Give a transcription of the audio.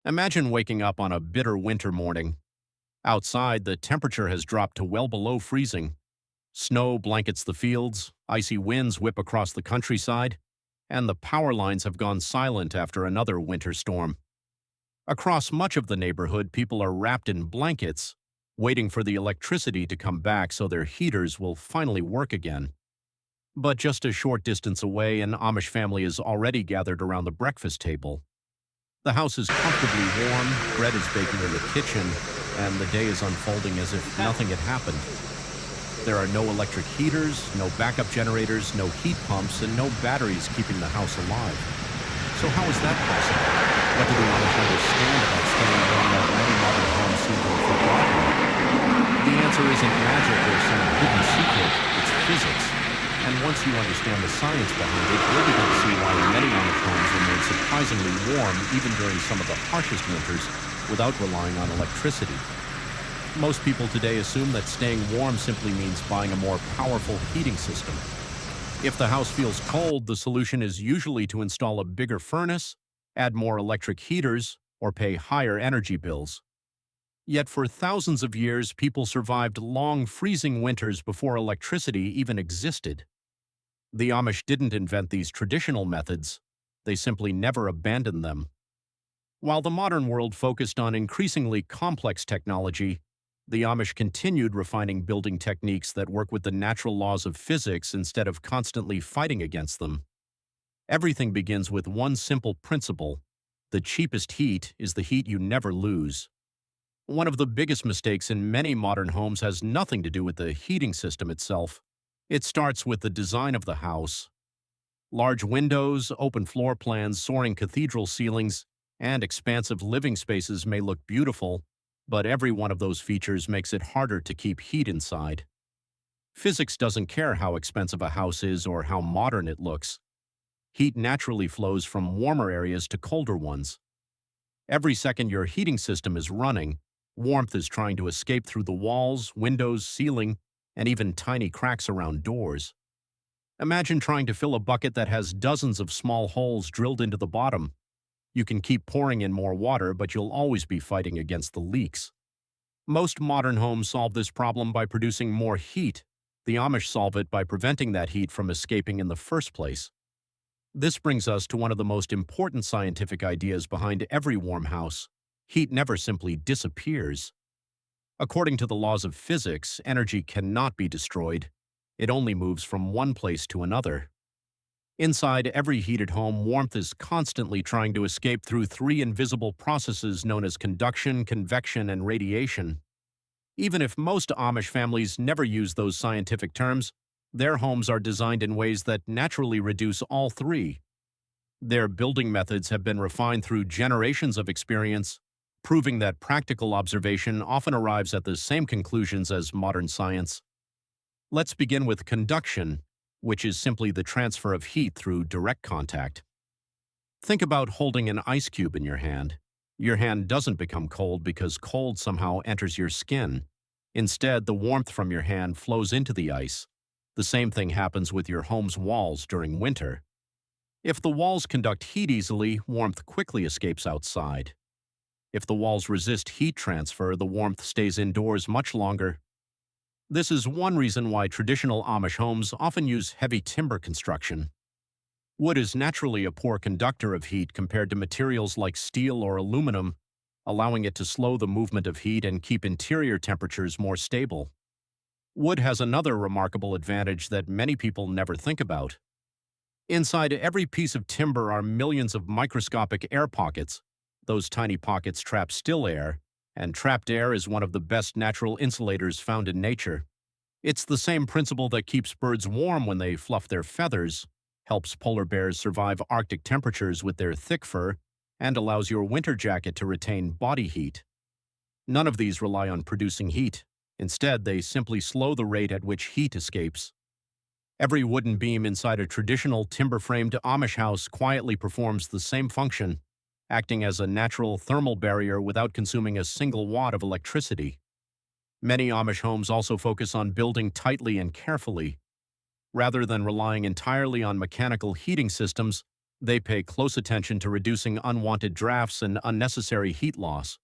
Imagine waking up on a bitter winter morning. Outside, the temperature has dropped to well below freezing. Snow blankets the fields, icy winds whip across the countryside, and the power lines have gone silent after another winter storm. Across much of the neighborhood, people are wrapped in blankets, waiting for the electricity to come back so their heaters will finally work again. But just a short distance away, an Amish family is already gathered around the breakfast table. The house is comfortably warm, bread is baking in the kitchen, and the day is unfolding as if nothing had happened. There are no electric heaters, no backup generators, no heat pumps, and no batteries keeping the house alive. So how is that possible? What do the Amish understand about staying warm that many modern homes seem to have forgotten? The answer isn't magic or some hidden secret, it's physics. And once you understand the science behind it, you'll begin to see why many Amish homes remain surprisingly warm even during some of the harshest winters without relying on electricity. Most people today assume that staying warm simply means buying a more powerful heating system. If the house feels cold, the solution is usually to install a bigger furnace, add more electric heaters, or pay higher energy bills. Yet for thousands of years, people survived long, freezing winters before electricity even existed. The Amish didn't invent these traditional methods, they simply never abandoned them. While the modern world focused on increasingly complex technology, the Amish continued refining building techniques that work with the natural laws of physics instead of constantly fighting against them. Everything begins with one simple principle: the cheapest heat is the heat you never lose. One of the biggest mistakes in many modern homes has nothing to do with the heating system itself. It starts with the design of the house. Large windows, open floor plans, soaring cathedral ceilings, and expansive living spaces may look beautiful, but every one of those features makes it harder to keep heat inside. Physics doesn't care how expensive a house is or how modern it looks. Heat naturally flows from warmer areas to colder ones. Every second your heating system is running, warmth is trying to escape through the walls, windows, ceiling, and even tiny cracks around doors. Imagine trying to fill a bucket that has dozens of small holes drilled into the bottom. You can keep pouring in more water, but you'll always be fighting against the leaks. Most modern homes solve this problem by producing more heat. The Amish solve it by preventing that heat from escaping in the first place. This brings us to one of the most important scientific ideas behind every warm house. Heat never simply disappears. According to the laws of physics, energy cannot be destroyed. It only moves from one place to another. Inside every heated home, warmth is constantly trying to escape through three invisible processes known as conduction, convection, and radiation. Even if most Amish families never use those scientific terms, their homes are designed in ways that naturally reduce all three. Their building methods have been refined through generations of experience, proving that practical observation often arrives at the same conclusions as modern science. Let's begin with conduction, which is simply the transfer of heat through direct contact. Think about holding an ice cube in your hand. Your hand doesn't become cold because cold somehow enters your skin. Instead, the warmth from your hand flows into the ice. The same thing happens with your home's walls during winter. If the walls conduct heat easily, warmth quickly escapes outside. If the walls resist heat transfer, the warmth stays indoors much longer. This is one reason why traditional Amish homes often use heavy timber construction. Wood is naturally a poor conductor of heat compared to materials like steel or aluminum, allowing it to slow the movement of heat and keep interior temperatures more stable. Wood has another remarkable advantage that many people never think about. Inside every piece of timber are millions of microscopic air pockets. Those tiny pockets trap still air, and trapped air is one of the best natural insulators found in nature. It's the same principle that keeps birds warm when they fluff their feathers, helps polar bears survive Arctic temperatures with their thick fur, and allows your winter jacket to retain body heat. None of these rely on producing heat. Instead, they simply slow the rate at which heat escapes. Every wooden beam inside a traditional timber-framed Amish house quietly performs the same function, acting as a natural thermal barrier without consuming a single watt of electricity. Many Amish homes also focus on building tightly and carefully. Rather than relying entirely on mechanical heating systems, They pay close attention to reducing unwanted drafts and unnecessary heat loss.